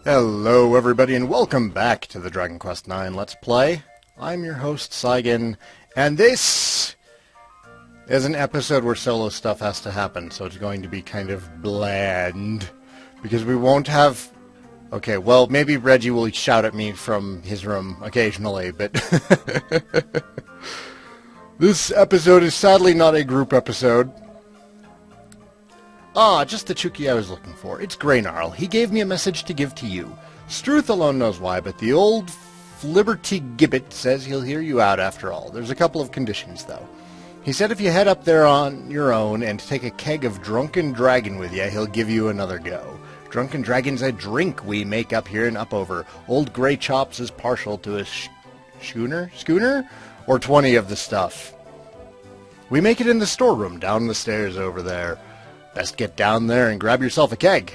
Hello everybody and welcome back to the Dragon Quest IX Let's Play. I'm your host Saigan, and this is an episode where solo stuff has to happen, so it's going to be kind of bland. Because we won't have... Okay, well, maybe Reggie will shout at me from his room occasionally, but... This episode is sadly not a group episode. Ah, just the Chuki I was looking for. It's Greynarl. He gave me a message to give to you. Struth alone knows why, but the old Flibberty Gibbet says he'll hear you out after all. There's a couple of conditions, though. He said if you head up there on your own and take a keg of Drunken Dragon with you, he'll give you another go. Drunken Dragon's a drink we make up here in Upover. Old Grey Chops is partial to a schooner? Or 20 of the stuff. We make it in the storeroom down the stairs over there. Best get down there and grab yourself a keg.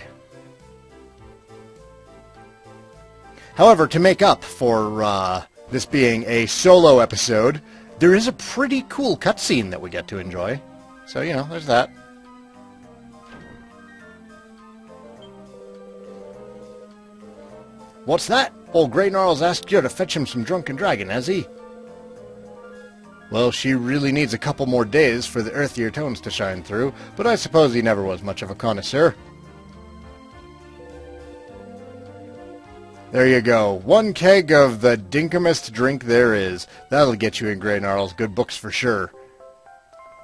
However, to make up for this being a solo episode, there is a pretty cool cutscene that we get to enjoy. So, you know, there's that. What's that? Old Greynarl's asked you to fetch him some Drunken Dragon, has he? Well, she really needs a couple more days for the earthier tones to shine through, but I suppose he never was much of a connoisseur. There you go. One keg of the dinkumest drink there is. That'll get you in Greynarl's good books for sure.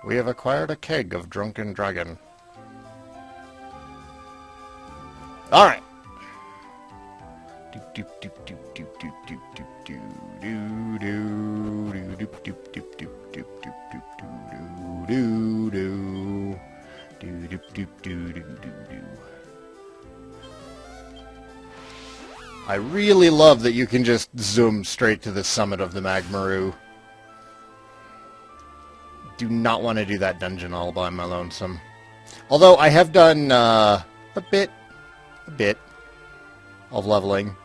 We have acquired a keg of Drunken Dragon. Alright. I really love that you can just zoom straight to the summit of the Magmaru. Do not want to do that dungeon all by my lonesome. Although I have done a bit of leveling.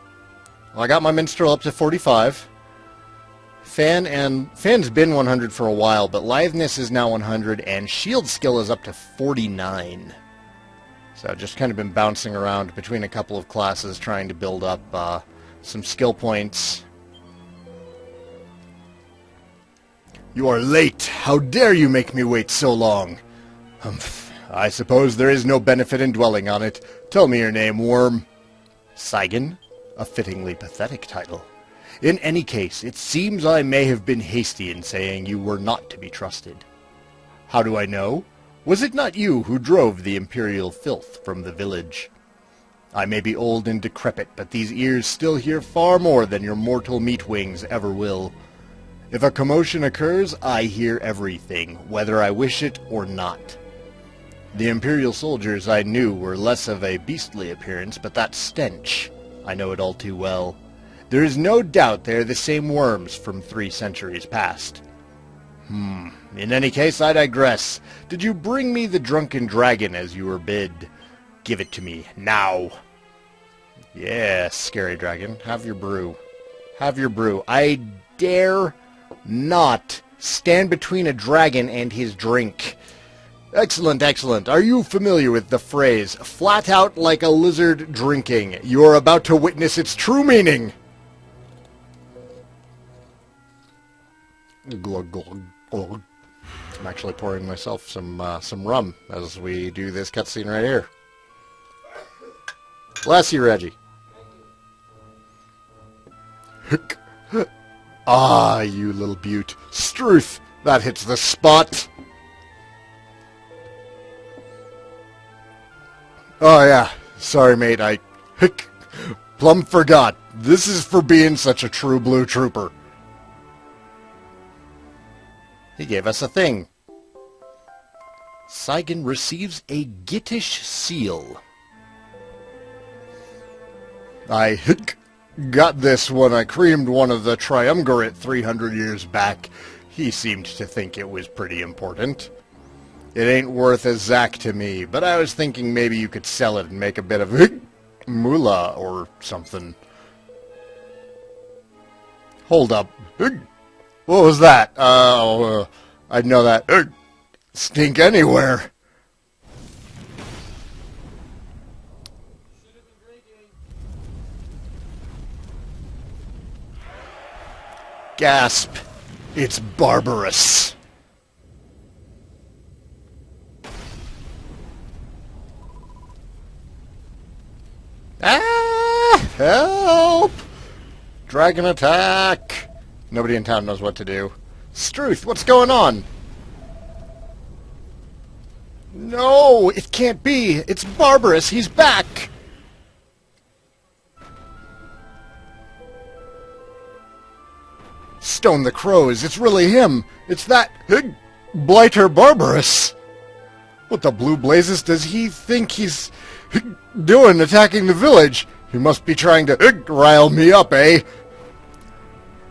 Well, I got my Minstrel up to 45. Fan's been 100 for a while, but Litheness is now 100, and Shield Skill is up to 49. So I've just kind of been bouncing around between a couple of classes trying to build up some skill points. You are late! How dare you make me wait so long? Humph. I suppose there is no benefit in dwelling on it. Tell me your name, worm. Saigan? A fittingly pathetic title. In any case, it seems I may have been hasty in saying you were not to be trusted. How do I know? Was it not you who drove the imperial filth from the village? I may be old and decrepit, but these ears still hear far more than your mortal meat wings ever will. If a commotion occurs, I hear everything, whether I wish it or not. The imperial soldiers I knew were less of a beastly appearance, but that stench, I know it all too well. There is no doubt they are the same worms from 3 centuries past. In any case, I digress. Did you bring me the Drunken Dragon as you were bid? Give it to me, now. Yes, scary dragon. Have your brew. Have your brew. I dare not stand between a dragon and his drink. Excellent, excellent. Are you familiar with the phrase, flat out like a lizard drinking? You are about to witness its true meaning. Glug, glug, glug. I'm actually pouring myself some rum as we do this cutscene right here. Bless you, Reggie. Ah, you little beaut. Struth, that hits the spot. Oh yeah, sorry mate, I plumb forgot. This is for being such a true blue trooper. He gave us a thing. Saigan receives a Gittish seal. I got this when I creamed one of the triumvirate 300 years back. He seemed to think it was pretty important. It ain't worth a zack to me, but I was thinking maybe you could sell it and make a bit of moolah or something. Hold up. What was that? I'd know that. Stink anywhere. Gasp. It's barbarous. Ah! Help! Dragon attack! Nobody in town knows what to do. Struth, what's going on? No, it can't be. It's barbarous. He's back. Stone the crows. It's really him. It's that blighter barbarous. What the blue blazes does he think he's doing attacking the village? He must be trying to rile me up, eh?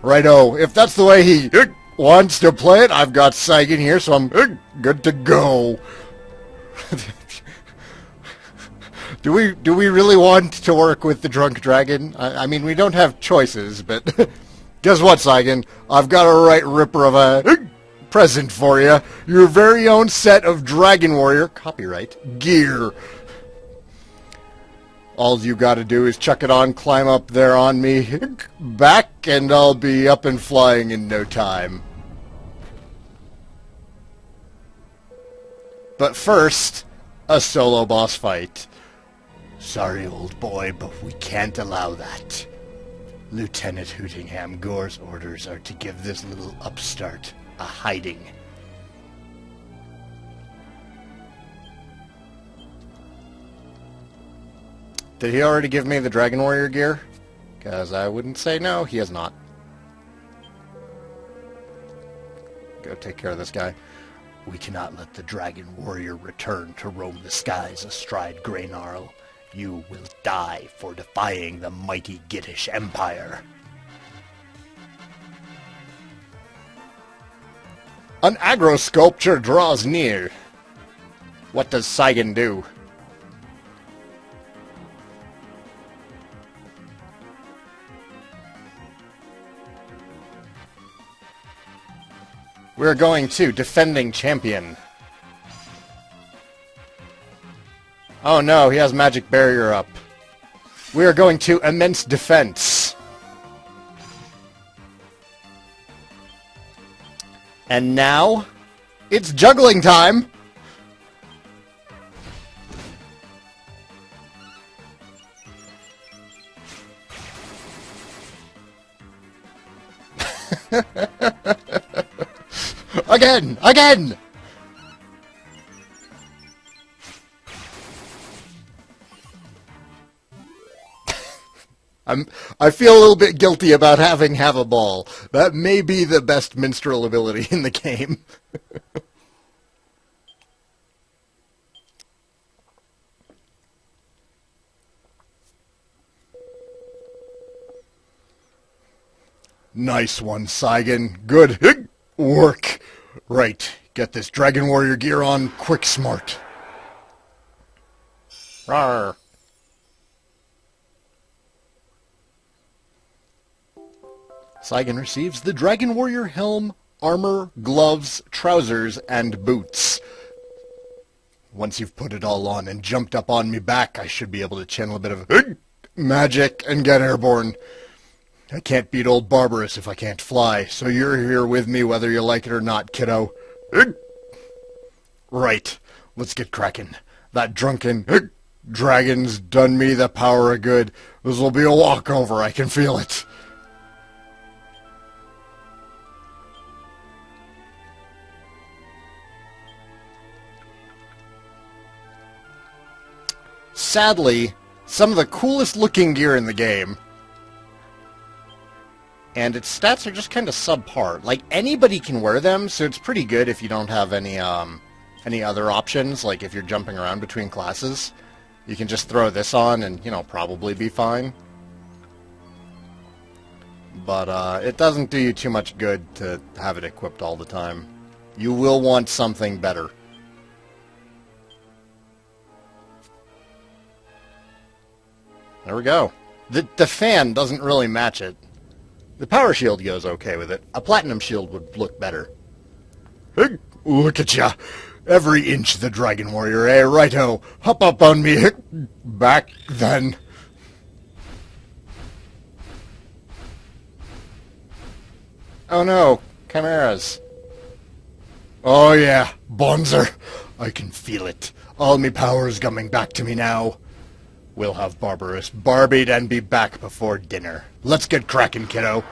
Righto. If that's the way he wants to play it, I've got Saigan here, so I'm good to go. Do we really want to work with the drunk dragon? I mean, we don't have choices, but guess what, Saigan? I've got a right ripper of a present for you. Your very own set of Dragon Warrior copyright gear. All you gotta do is chuck it on, climb up there on me, back, and I'll be up and flying in no time. But first, a solo boss fight. Sorry, old boy, but we can't allow that. Lieutenant Hootingham Gore's orders are to give this little upstart a hiding. Did he already give me the Dragon Warrior gear? Because I wouldn't say no, he has not. Go take care of this guy. We cannot let the Dragon Warrior return to roam the skies astride Greynarl. You will die for defying the mighty Gittish Empire. An aggro sculpture draws near. What does Saigan do? We're going to defending champion. Oh no, he has magic barrier up. We are going to immense defense. And now, it's juggling time! Again! Again! I feel a little bit guilty about having have a ball. That may be the best minstrel ability in the game. Nice one, Saigan. Good work. Right, get this Dragon Warrior gear on quick smart. Rawr. Saigan receives the Dragon Warrior helm, armor, gloves, trousers, and boots. Once you've put it all on and jumped up on me back, I should be able to channel a bit of magic and get airborne. I can't beat old Barbarous if I can't fly, so you're here with me whether you like it or not, kiddo. Right, let's get cracking. That drunken dragon's done me the power of good. This'll be a walkover, I can feel it. Sadly, some of the coolest looking gear in the game, and its stats are just kind of subpar. Like, anybody can wear them, so it's pretty good if you don't have any other options. Like, if you're jumping around between classes, you can just throw this on and, you know, probably be fine. But, it doesn't do you too much good to have it equipped all the time. You will want something better. There we go. The fan doesn't really match it. The power shield goes okay with it. A platinum shield would look better. Look at ya. Every inch the Dragon Warrior, eh? Righto. Hop up on me. Back then. Oh no, chimeras. Oh yeah, Bonzer. I can feel it. All me power's coming back to me now. We'll have Barbarous barbied and be back before dinner. Let's get cracking, kiddo.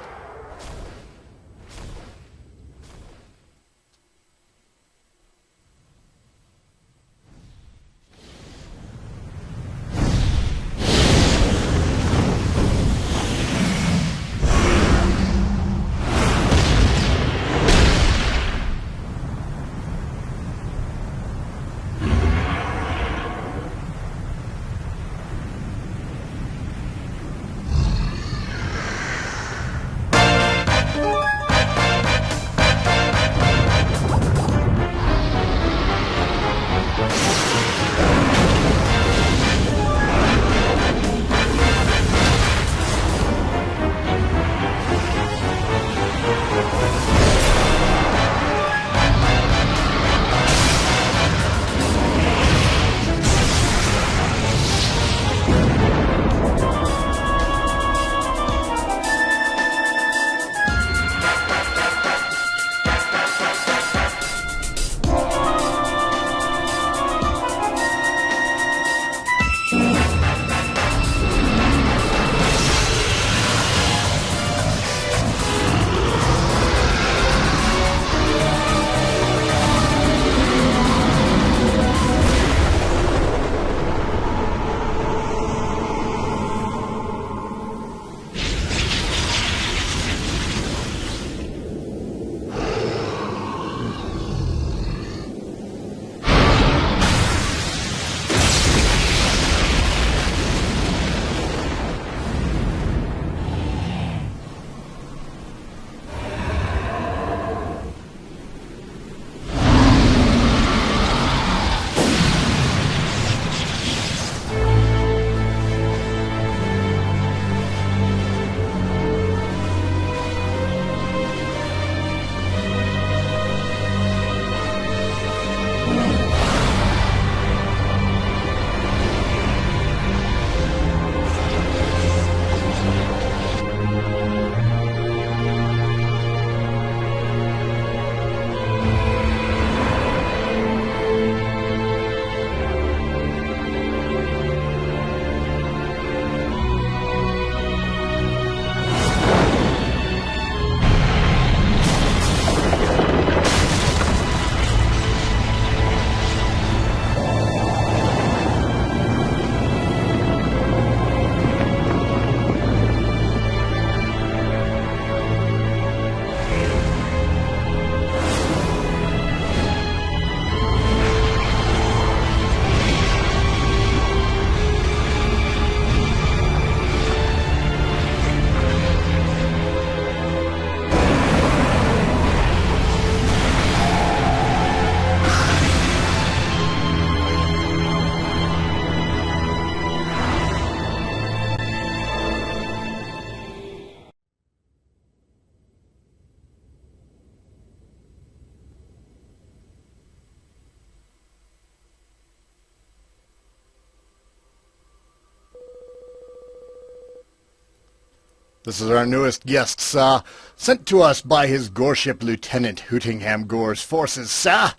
This is our newest guest, sir. Sent to us by his Goreship Lieutenant Hootingham Gore's forces, sir.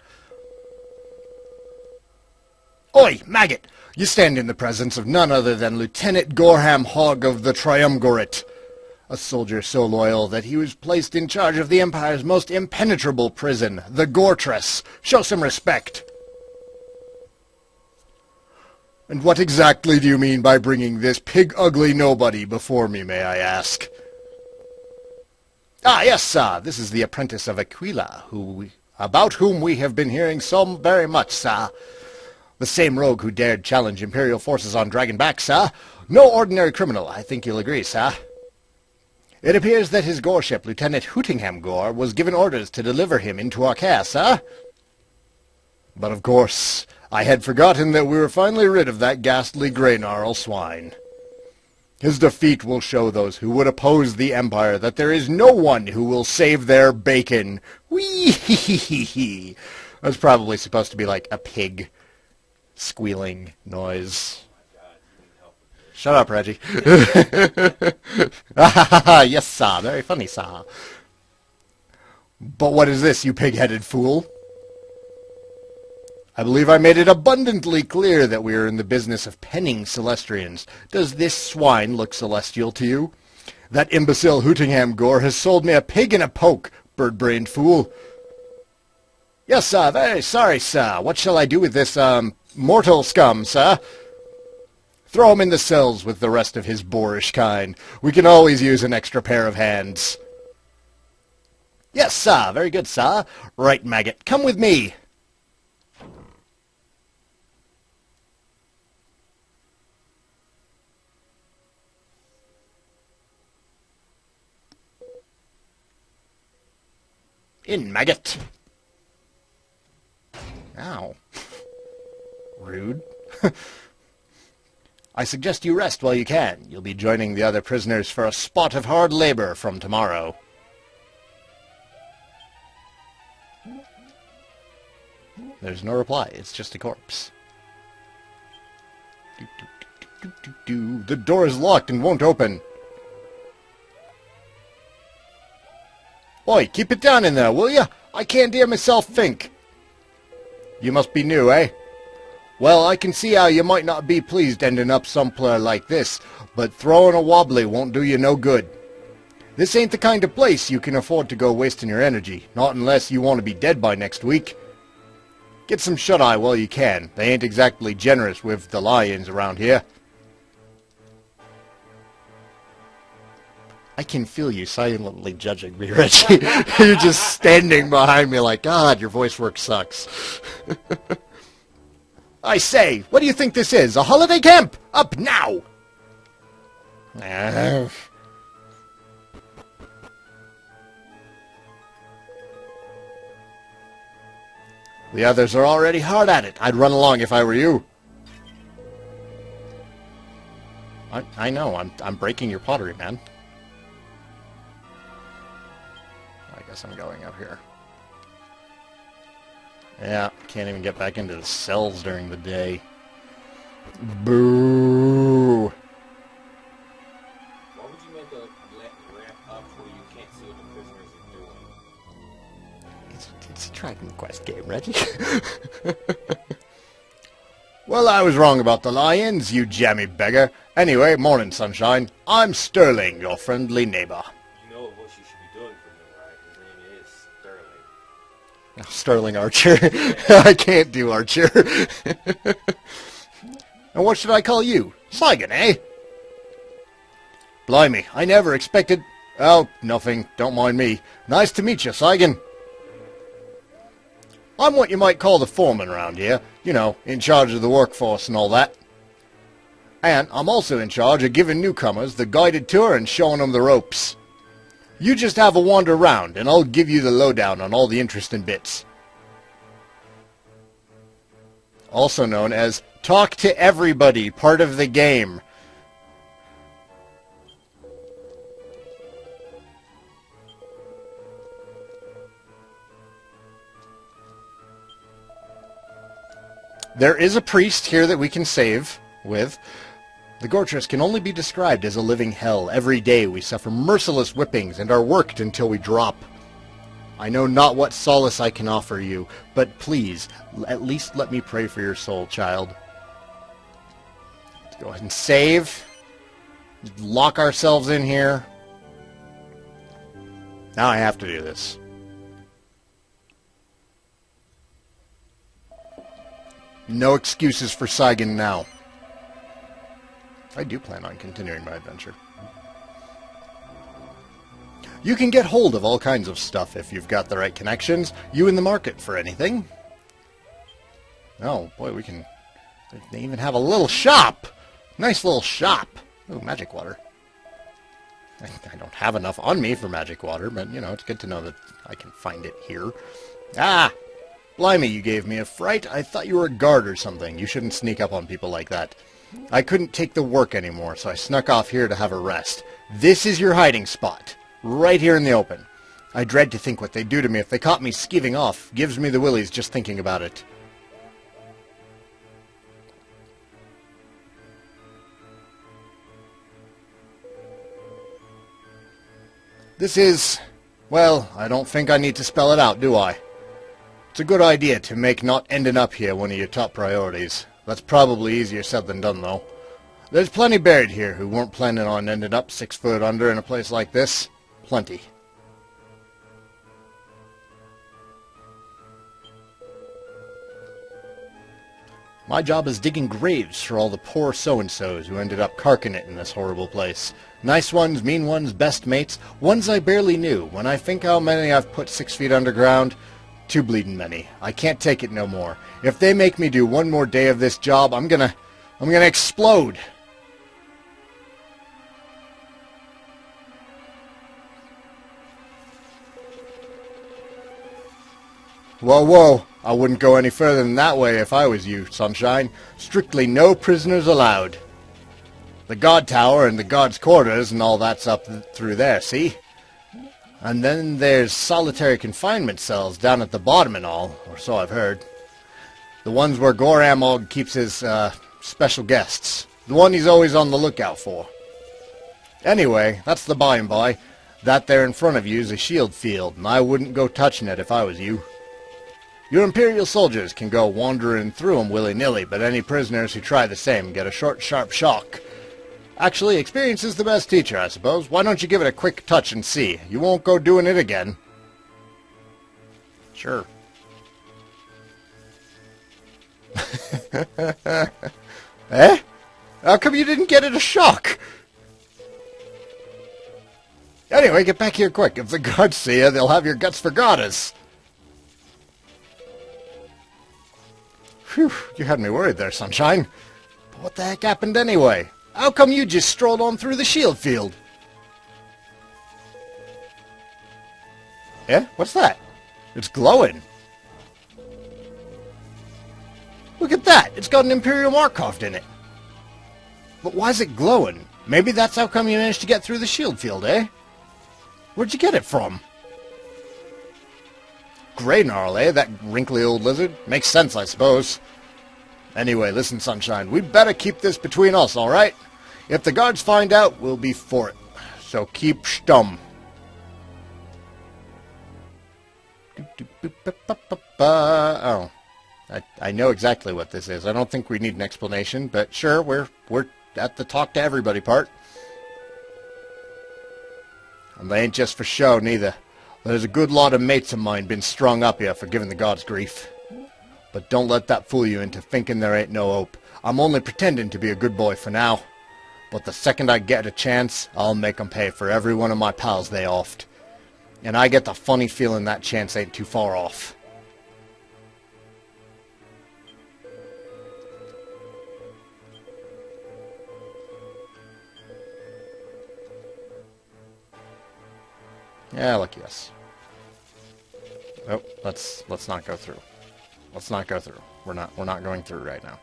Oi, maggot! You stand in the presence of none other than Lieutenant Gorham Hogg of the Triumvirate. A soldier so loyal that he was placed in charge of the Empire's most impenetrable prison, the Goretress. Show some respect. And what exactly do you mean by bringing this pig-ugly nobody before me, may I ask? Ah, yes, sir. This is the apprentice of Aquila, about whom we have been hearing so very much, sir. The same rogue who dared challenge Imperial forces on Dragon back, sir. No ordinary criminal, I think you'll agree, sir. It appears that his Goreship, Lieutenant Hootingham Gore, was given orders to deliver him into our care, sir. But of course, I had forgotten that we were finally rid of that ghastly grey-gnarl swine. His defeat will show those who would oppose the Empire that there is no one who will save their bacon. Whee-hee-hee-hee. That's probably supposed to be like a pig squealing noise. Shut up, Reggie. Yes, sir. Very funny, sir. But what is this, you pig-headed fool? I believe I made it abundantly clear that we are in the business of penning Celestrians. Does this swine look celestial to you? That imbecile Hootingham Gore has sold me a pig and a poke, bird-brained fool. Yes, sir, very sorry, sir. What shall I do with this, mortal scum, sir? Throw him in the cells with the rest of his boorish kind. We can always use an extra pair of hands. Yes, sir, very good, sir. Right, maggot, come with me. In, maggot. Ow. Rude. I suggest you rest while you can. You'll be joining the other prisoners for a spot of hard labor from tomorrow. There's no reply. It's just a corpse. The door is locked and won't open. Oi, keep it down in there, will ya? I can't hear myself think. You must be new, eh? Well, I can see how you might not be pleased ending up somewhere like this, but throwing a wobbly won't do you no good. This ain't the kind of place you can afford to go wasting your energy, not unless you want to be dead by next week. Get some shut-eye while you can. They ain't exactly generous with the lions around here. I can feel you silently judging me, Reggie. You're just standing behind me like, God, your voice work sucks. I say, what do you think this is? A holiday camp? Up now! The others are already hard at it. I'd run along if I were you. I know, I'm breaking your pottery, man. I guess I'm going up here. Yeah, can't even get back into the cells during the day. Boo! Why would you make a ramp up where you can't see what the prisoners are doing? It's a Dragon Quest game, Reggie. Well, I was wrong about the lions, you jammy beggar. Anyway, morning, sunshine. I'm Sterling, your friendly neighbor. You know what you should be doing for him, right? His name is Sterling. Oh, Sterling Archer. I can't do Archer. And what should I call you? Saigan, eh? Blimey, I never expected... Oh, nothing. Don't mind me. Nice to meet you, Saigan. I'm what you might call the foreman around here. You know, in charge of the workforce and all that. And I'm also in charge of giving newcomers the guided tour and showing them the ropes. You just have a wander around, and I'll give you the lowdown on all the interesting bits. Also known as Talk to Everybody, part of the game. There is a priest here that we can save with. The Goretress can only be described as a living hell. Every day we suffer merciless whippings and are worked until we drop. I know not what solace I can offer you, but please, at least let me pray for your soul, child. Let's go ahead and save. Lock ourselves in here. Now I have to do this. No excuses for Saigan now. I do plan on continuing my adventure. You can get hold of all kinds of stuff if you've got the right connections. You in the market for anything? Oh, boy, we can... They even have a little shop! Nice little shop! Oh, magic water. I don't have enough on me for magic water, but, you know, it's good to know that I can find it here. Ah! Blimey, you gave me a fright. I thought you were a guard or something. You shouldn't sneak up on people like that. I couldn't take the work anymore, so I snuck off here to have a rest. This is your hiding spot. Right here in the open. I dread to think what they'd do to me if they caught me skeeving off. Gives me the willies just thinking about it. This is... Well, I don't think I need to spell it out, do I? It's a good idea to make not ending up here one of your top priorities. That's probably easier said than done, though. There's plenty buried here who weren't planning on ending up 6 foot under in a place like this. Plenty. My job is digging graves for all the poor so-and-sos who ended up carking it in this horrible place. Nice ones, mean ones, best mates, ones I barely knew. When I think how many I've put 6 feet underground, too bleedin' many. I can't take it no more. If they make me do one more day of this job, I'm gonna explode. Whoa, whoa. I wouldn't go any further than that way if I was you, Sunshine. Strictly no prisoners allowed. The God Tower and the God's Quarters and all that's up through there, see? And then there's solitary confinement cells down at the bottom and all, or so I've heard. The ones where Goramog keeps his special guests. The one he's always on the lookout for. Anyway, that's the by and by. That there in front of you is a shield field, and I wouldn't go touching it if I was you. Your Imperial soldiers can go wandering through them willy-nilly, but any prisoners who try the same get a short, sharp shock. Actually, experience is the best teacher, I suppose. Why don't you give it a quick touch and see? You won't go doing it again. Sure. Eh? How come you didn't get it a shock? Anyway, get back here quick. If the guards see you, they'll have your guts for goddess. Phew, you had me worried there, Sunshine. But what the heck happened anyway? How come you just strolled on through the shield field? Eh? What's that? It's glowing. Look at that! It's got an Imperial mark carved in it. But why is it glowing? Maybe that's how come you managed to get through the shield field, eh? Where'd you get it from? Grey Gnarl, eh? That wrinkly old lizard? Makes sense, I suppose. Anyway, listen, Sunshine. We better keep this between us, alright? If the guards find out, we'll be for it. So keep stum. Oh. I know exactly what this is. I don't think we need an explanation, but sure, we're at the talk to everybody part. And they ain't just for show, neither. There's a good lot of mates of mine been strung up here for giving the gods grief. But don't let that fool you into thinking there ain't no hope. I'm only pretending to be a good boy for now. But the second I get a chance, I'll make 'em pay for every one of my pals they offed. And I get the funny feeling that chance ain't too far off. Yeah, look, yes. Oh, let's not go through. Let's not go through. We're not going through right now.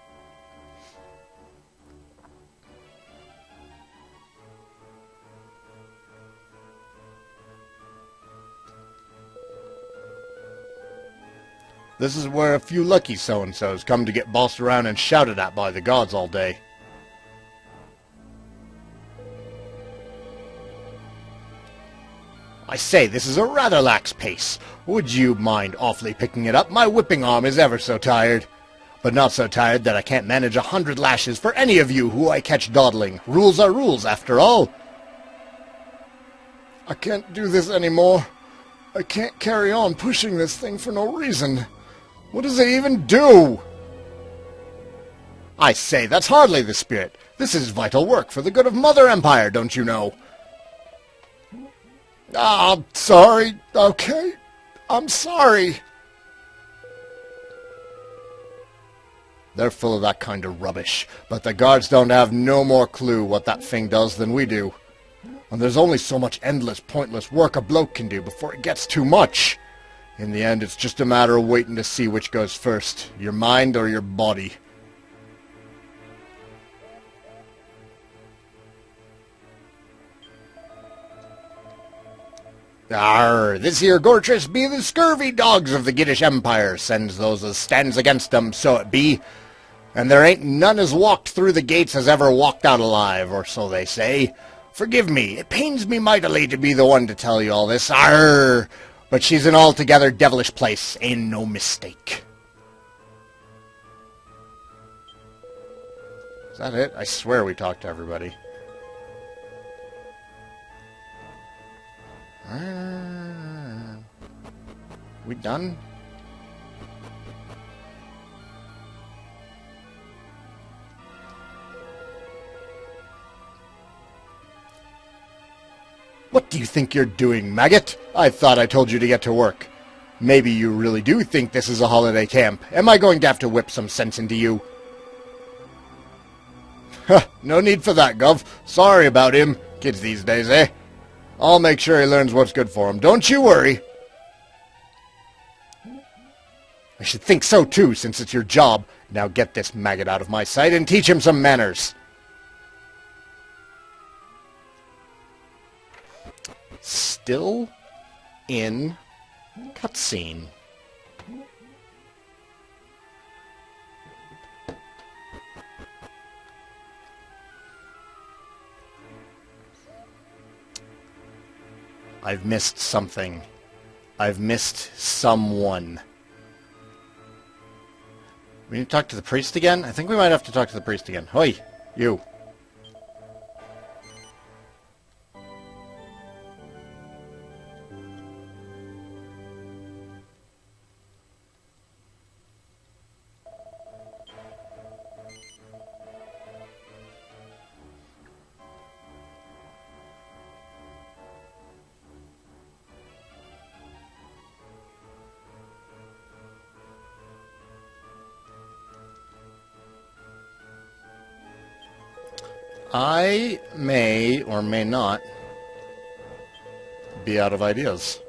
This is where a few lucky so-and-sos come to get bossed around and shouted at by the gods all day. I say, this is a rather lax pace. Would you mind awfully picking it up? My whipping arm is ever so tired. But not so tired that I can't manage 100 lashes for any of you who I catch dawdling. Rules are rules, after all. I can't do this anymore. I can't carry on pushing this thing for no reason. What does it even do? I say, that's hardly the spirit. This is vital work for the good of Mother Empire, don't you know? Ah, I'm sorry. Okay. I'm sorry. They're full of that kind of rubbish, but the guards don't have no more clue what that thing does than we do. And there's only so much endless, pointless work a bloke can do before it gets too much. In the end, it's just a matter of waiting to see which goes first, your mind or your body. Arr, this here Goretress be the scurvy dogs of the Giddish Empire, sends those as stands against them, so it be. And there ain't none as walked through the gates as ever walked out alive, or so they say. Forgive me, it pains me mightily to be the one to tell you all this. Arr! But she's an altogether devilish place, ain't no mistake. Is that it? I swear we talked to everybody. We done? What do you think you're doing, maggot? I thought I told you to get to work. Maybe you really do think this is a holiday camp. Am I going to have to whip some sense into you? Huh, no need for that, Gov. Sorry about him. Kids these days, eh? I'll make sure he learns what's good for him. Don't you worry. I should think so, too, since it's your job. Now get this maggot out of my sight and teach him some manners. Still in cutscene. I've missed something. I've missed someone. We need to talk to the priest again? I think we might have to talk to the priest again. Hoi, you. I may or may not be out of ideas.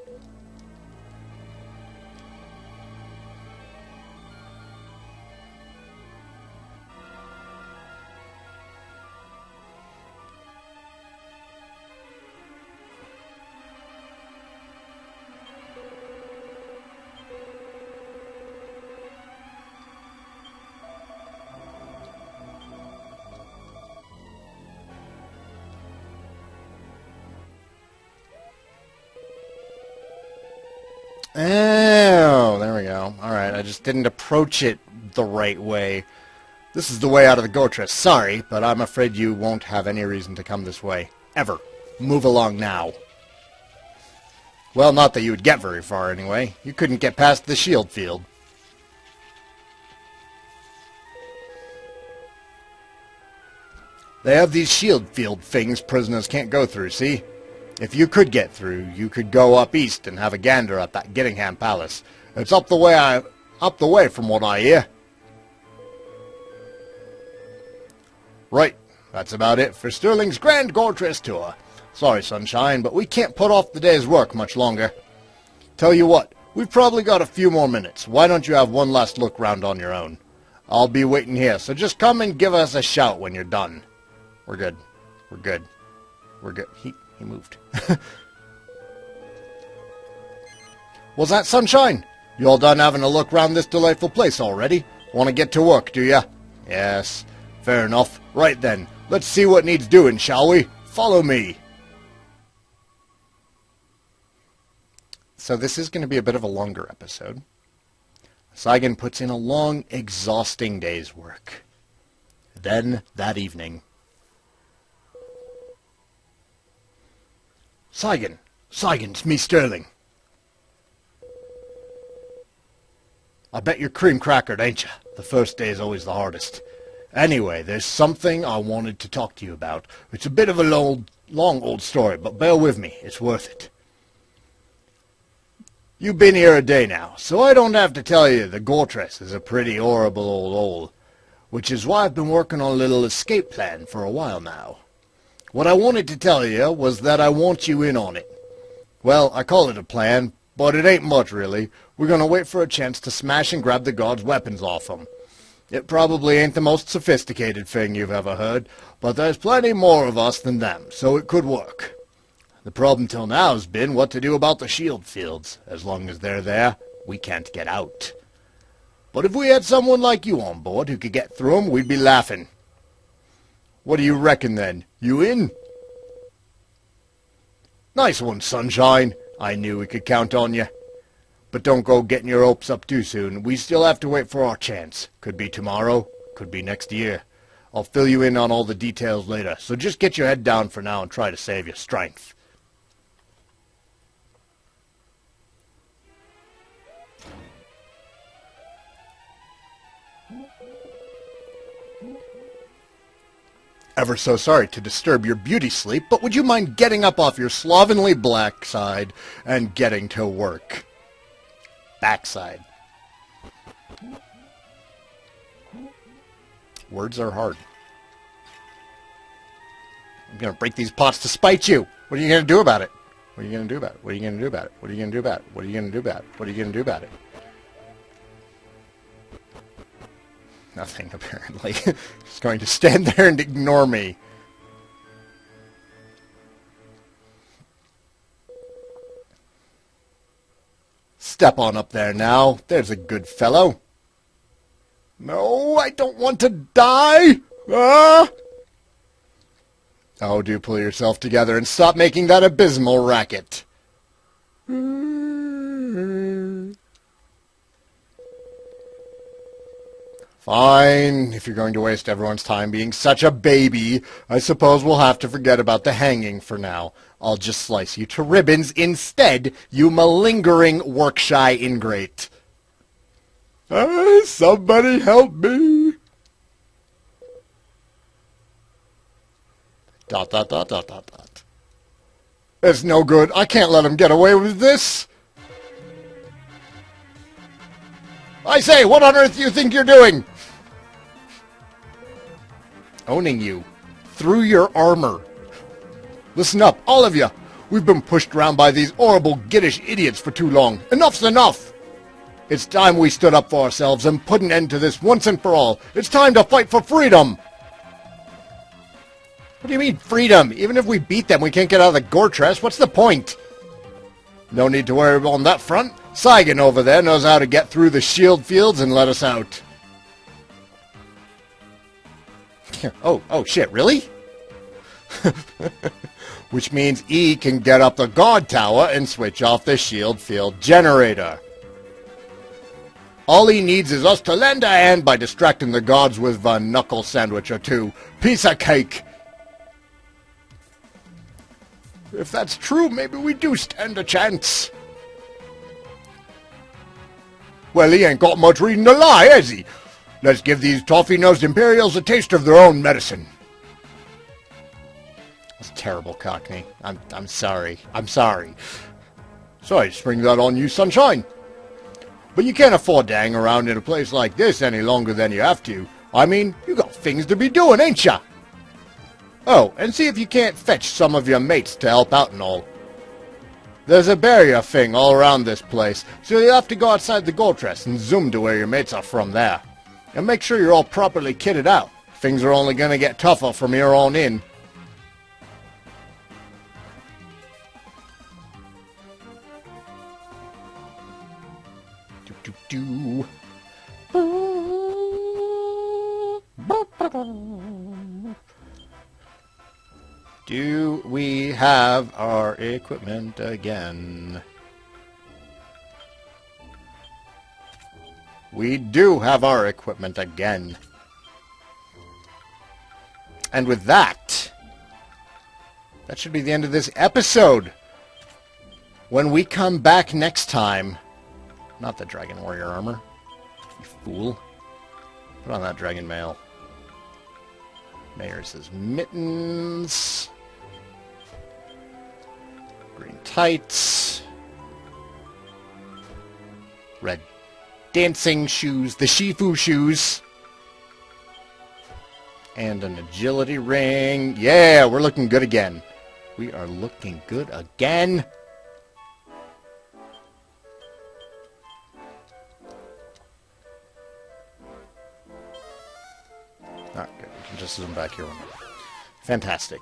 Oh, there we go. Alright, I just didn't approach it the right way. This is the way out of the Goretress. Sorry, but I'm afraid you won't have any reason to come this way. Ever. Move along now. Well, not that you would get very far anyway. You couldn't get past the shield field. They have these shield field things prisoners can't go through, see? If you could get through, you could go up east and have a gander at that Gittingham Palace. It's up the way from what I hear. Right, that's about it for Sterling's Grand Goretress tour. Sorry, Sunshine, but we can't put off the day's work much longer. Tell you what, we've probably got a few more minutes. Why don't you have one last look round on your own? I'll be waiting here, so just come and give us a shout when you're done. We're good. We're good. We're good. He moved. Was that Sunshine? You all done having a look round this delightful place already? Want to get to work, do ya? Yes. Fair enough. Right then. Let's see what needs doing, shall we? Follow me. So this is going to be a bit of a longer episode. Saigan puts in a long, exhausting day's work. Then, that evening... Saigan, it's me, Sterling. I bet you're cream-crackered, ain't you? The first day is always the hardest. Anyway, there's something I wanted to talk to you about. It's a bit of a long old story, but bear with me. It's worth it. You've been here a day now, so I don't have to tell you the Goretress is a pretty horrible old hole, which is why I've been working on a little escape plan for a while now. What I wanted to tell you was that I want you in on it. Well, I call it a plan, but it ain't much, really. We're going to wait for a chance to smash and grab the guards' weapons off them. It probably ain't the most sophisticated thing you've ever heard, but there's plenty more of us than them, so it could work. The problem till now has been what to do about the shield fields. As long as they're there, we can't get out. But if we had someone like you on board who could get through them, we'd be laughing. What do you reckon, then? You in? Nice one, Sunshine. I knew we could count on you. But don't go getting your hopes up too soon. We still have to wait for our chance. Could be tomorrow, could be next year. I'll fill you in on all the details later, so just get your head down for now and try to save your strength. Ever so sorry to disturb your beauty sleep, but would you mind getting up off your slovenly black side and getting to work? Backside. Words are hard. I'm gonna break these pots to spite you. What are you gonna do about it? What are you gonna do about it? What are you gonna do about it? What are you gonna do about it? What are you gonna do about it? What are you gonna do about it? Nothing, apparently. Just going to stand there and ignore me. Step on up there now. There's a good fellow. No, I don't want to die. Ah! Oh, do pull yourself together and stop making that abysmal racket. Fine, if you're going to waste everyone's time being such a baby, I suppose we'll have to forget about the hanging for now. I'll just slice you to ribbons instead, you malingering work-shy ingrate. Somebody help me! Dot, dot, dot, dot, dot, dot. It's no good. I can't let him get away with this. I say, what on earth do you think you're doing? Owning you. Through your armor. Listen up, all of you. We've been pushed around by these horrible, giddish idiots for too long. Enough's enough. It's time we stood up for ourselves and put an end to this once and for all. It's time to fight for freedom. What do you mean, freedom? Even if we beat them, we can't get out of the Goretress. What's the point? No need to worry on that front. Saigan over there knows how to get through the shield fields and let us out. Oh shit, really? Which means E can get up the guard tower and switch off the shield field generator. All he needs is us to lend a hand by distracting the guards with a knuckle sandwich or two. Piece of cake. If that's true, maybe we do stand a chance. Well, he ain't got much reason to lie, has he? Let's give these toffee-nosed Imperials a taste of their own medicine. That's terrible, Cockney. I'm sorry. I'm sorry. Sorry to spring that on you, Sunshine. But you can't afford to hang around in a place like this any longer than you have to. I mean, you got things to be doing, ain't ya? Oh, and see if you can't fetch some of your mates to help out and all. There's a barrier thing all around this place, so you'll have to go outside the Goretress and zoom to where your mates are from there. And make sure you're all properly kitted out. Things are only going to get tougher from here on in. Do. Do we have our equipment again? We do have our equipment again. And with that, that should be the end of this episode. When we come back next time, not the Dragon Warrior armor, you fool. Put on that Dragon Mail. Mayor's mittens. Green tights. Red dancing shoes. The Shifu shoes. And an agility ring. Yeah, we're looking good again. We are looking good again. Alright, good. We can just zoom back here one more. Fantastic.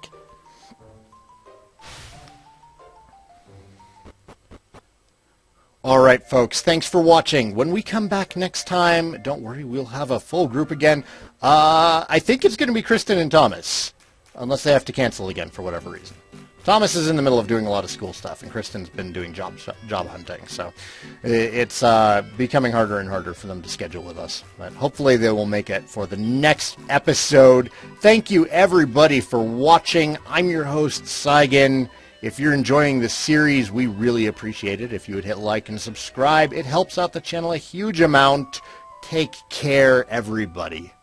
Alright, folks. Thanks for watching. When we come back next time, don't worry, we'll have a full group again. I think it's going to be Kristen and Thomas. Unless they have to cancel again for whatever reason. Thomas is in the middle of doing a lot of school stuff, and Kristen's been doing job hunting, so it's becoming harder and harder for them to schedule with us. But hopefully they will make it for the next episode. Thank you, everybody, for watching. I'm your host, Saigan. If you're enjoying this series, we really appreciate it. If you would hit like and subscribe, it helps out the channel a huge amount. Take care, everybody.